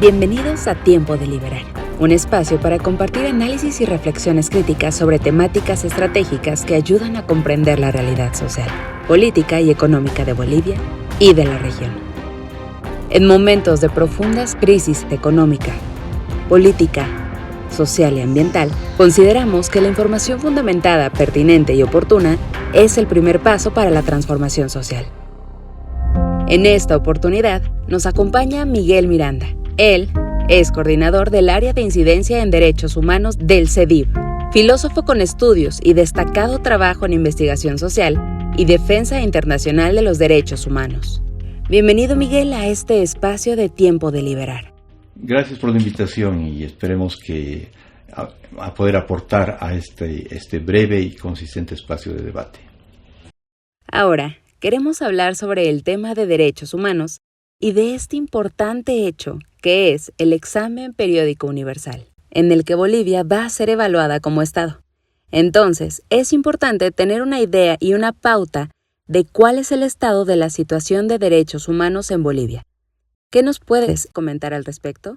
Bienvenidos a Tiempo de Liberar, un espacio para compartir análisis y reflexiones críticas sobre temáticas estratégicas que ayudan a comprender la realidad social, política y económica de Bolivia y de la región. En momentos de profundas crisis económica, política, social y ambiental, consideramos que la información fundamentada, pertinente y oportuna es el primer paso para la transformación social. En esta oportunidad nos acompaña Miguel Miranda. Él es coordinador del área de incidencia en derechos humanos del CEDIV, filósofo con estudios y destacado trabajo en investigación social y defensa internacional de los derechos humanos. Bienvenido, Miguel, a este espacio de Tiempo de Liberar. Gracias por la invitación y esperemos que a poder aportar a este breve y consistente espacio de debate. Ahora, queremos hablar sobre el tema de derechos humanos y de este importante hecho que es el examen periódico universal, en el que Bolivia va a ser evaluada como Estado. Entonces, es importante tener una idea y una pauta de cuál es el estado de la situación de derechos humanos en Bolivia. ¿Qué nos puedes comentar al respecto?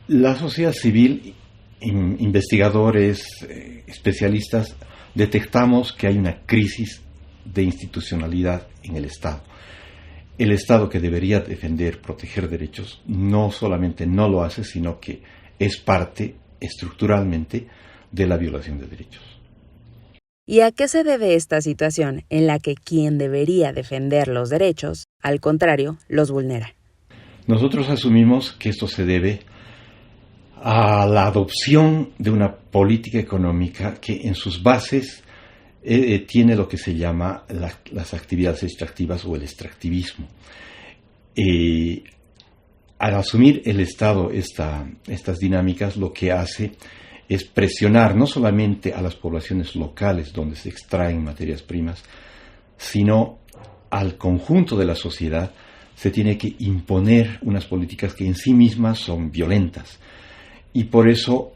La sociedad civil, investigadores, especialistas, detectamos que hay una crisis de institucionalidad en el Estado. El Estado, que debería defender, proteger derechos, no solamente no lo hace, sino que es parte estructuralmente de la violación de derechos. ¿Y a qué se debe esta situación en la que quien debería defender los derechos, al contrario, los vulnera? Nosotros asumimos que esto se debe a la adopción de una política económica que en sus bases tiene lo que se llama las actividades extractivas o el extractivismo. Al asumir el Estado estas dinámicas, lo que hace es presionar no solamente a las poblaciones locales donde se extraen materias primas, sino al conjunto de la sociedad. Se tiene que imponer unas políticas que en sí mismas son violentas. Y por eso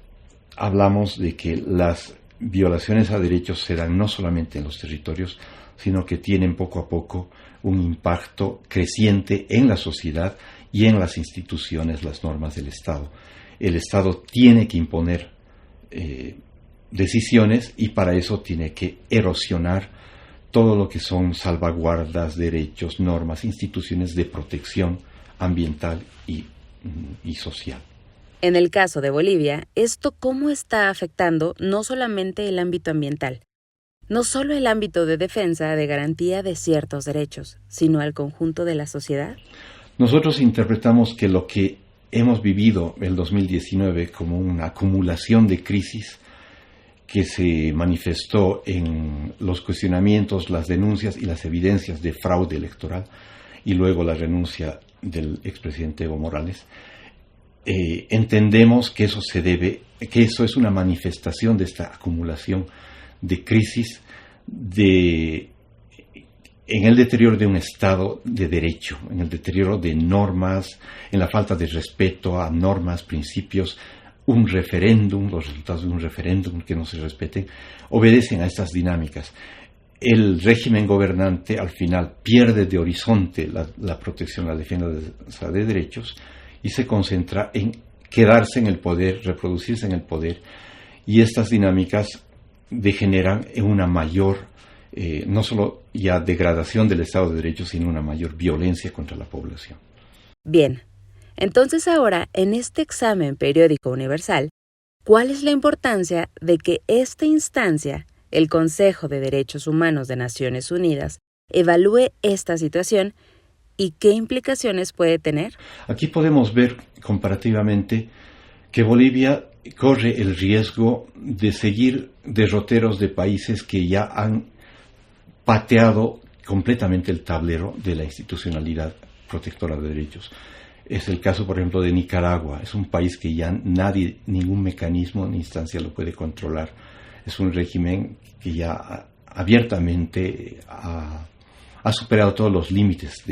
hablamos de que las violaciones a derechos se dan no solamente en los territorios, sino que tienen poco a poco un impacto creciente en la sociedad y en las instituciones, las normas del Estado. El Estado tiene que imponer decisiones y para eso tiene que erosionar todo lo que son salvaguardas, derechos, normas, instituciones de protección ambiental y social. En el caso de Bolivia, ¿esto cómo está afectando no solamente el ámbito ambiental, no solo el ámbito de defensa, de garantía de ciertos derechos, sino al conjunto de la sociedad? Nosotros interpretamos que lo que hemos vivido el 2019 como una acumulación de crisis que se manifestó en los cuestionamientos, las denuncias y las evidencias de fraude electoral y luego la renuncia del expresidente Evo Morales, entendemos que eso es una manifestación de esta acumulación de crisis en el deterioro de un Estado de derecho, en el deterioro de normas, en la falta de respeto a normas, principios. Un referéndum, los resultados de un referéndum que no se respeten, obedecen a estas dinámicas. El régimen gobernante al final pierde de horizonte la protección, la defensa de derechos y se concentra en quedarse en el poder, reproducirse en el poder, y estas dinámicas degeneran en una mayor, no solo ya degradación del Estado de Derecho, sino una mayor violencia contra la población. Bien, entonces ahora, en este examen periódico universal, ¿cuál es la importancia de que esta instancia, el Consejo de Derechos Humanos de Naciones Unidas, evalúe esta situación y qué implicaciones puede tener? Aquí podemos ver comparativamente que Bolivia corre el riesgo de seguir derroteros de países que ya han pateado completamente el tablero de la institucionalidad protectora de derechos. Es el caso, por ejemplo, de Nicaragua. Es un país que ya ningún mecanismo ni instancia lo puede controlar. Es un régimen que ya abiertamente ha superado todos los límites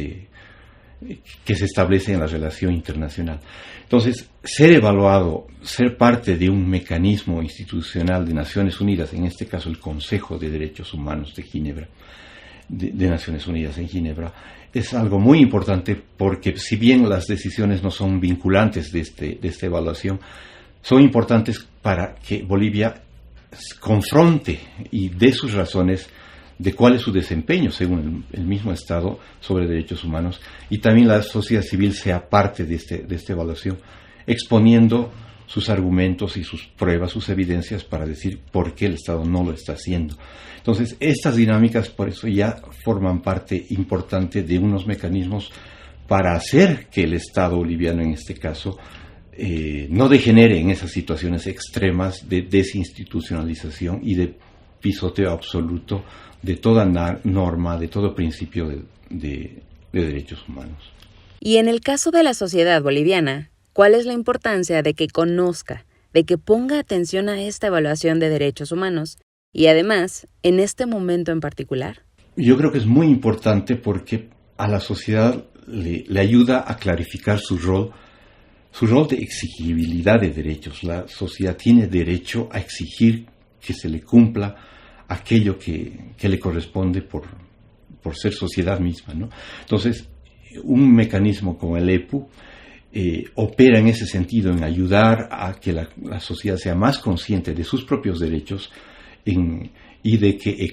que se establecen en la relación internacional. Entonces, ser evaluado, ser parte de un mecanismo institucional de Naciones Unidas, en este caso el Consejo de Derechos Humanos de Ginebra, de Naciones Unidas en Ginebra, es algo muy importante porque si bien las decisiones no son vinculantes de esta evaluación, son importantes para que Bolivia confronte y dé sus razones de cuál es su desempeño según el mismo Estado sobre derechos humanos, y también la sociedad civil sea parte de esta evaluación, exponiendo sus argumentos y sus pruebas, sus evidencias para decir por qué el Estado no lo está haciendo. Entonces, estas dinámicas por eso ya forman parte importante de unos mecanismos para hacer que el Estado boliviano, en este caso, no degenere en esas situaciones extremas de desinstitucionalización y de pisoteo absoluto de toda norma, de todo principio de derechos humanos. Y en el caso de la sociedad boliviana, ¿cuál es la importancia de que conozca, de que ponga atención a esta evaluación de derechos humanos y además, en este momento en particular? Yo creo que es muy importante porque a la sociedad le ayuda a clarificar su rol de exigibilidad de derechos. La sociedad tiene derecho a exigir que se le cumpla aquello que le corresponde por ser sociedad misma, ¿no? Entonces, un mecanismo como el EPU opera en ese sentido, en ayudar a que la sociedad sea más consciente de sus propios derechos y de que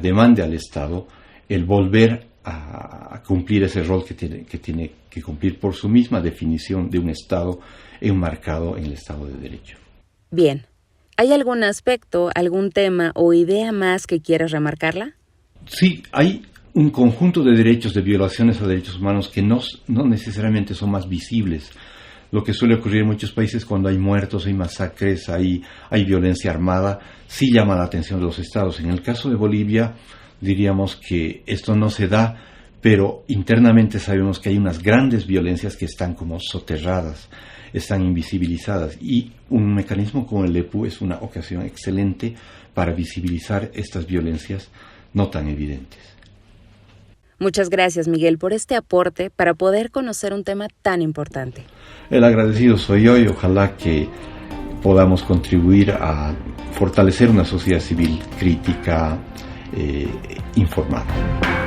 demande al Estado el volver a cumplir ese rol que tiene que cumplir por su misma definición de un Estado enmarcado en el Estado de Derecho. Bien. ¿Hay algún aspecto, algún tema o idea más que quieras remarcarla? Sí, hay un conjunto de derechos, de violaciones a derechos humanos que no necesariamente son más visibles. Lo que suele ocurrir en muchos países cuando hay muertos, hay masacres, hay violencia armada, sí llama la atención de los estados. En el caso de Bolivia, diríamos que esto no se da, pero internamente sabemos que hay unas grandes violencias que están como soterradas, están invisibilizadas, y un mecanismo como el EPU es una ocasión excelente para visibilizar estas violencias no tan evidentes. Muchas gracias, Miguel, por este aporte para poder conocer un tema tan importante. El agradecido soy yo y ojalá que podamos contribuir a fortalecer una sociedad civil crítica, informada.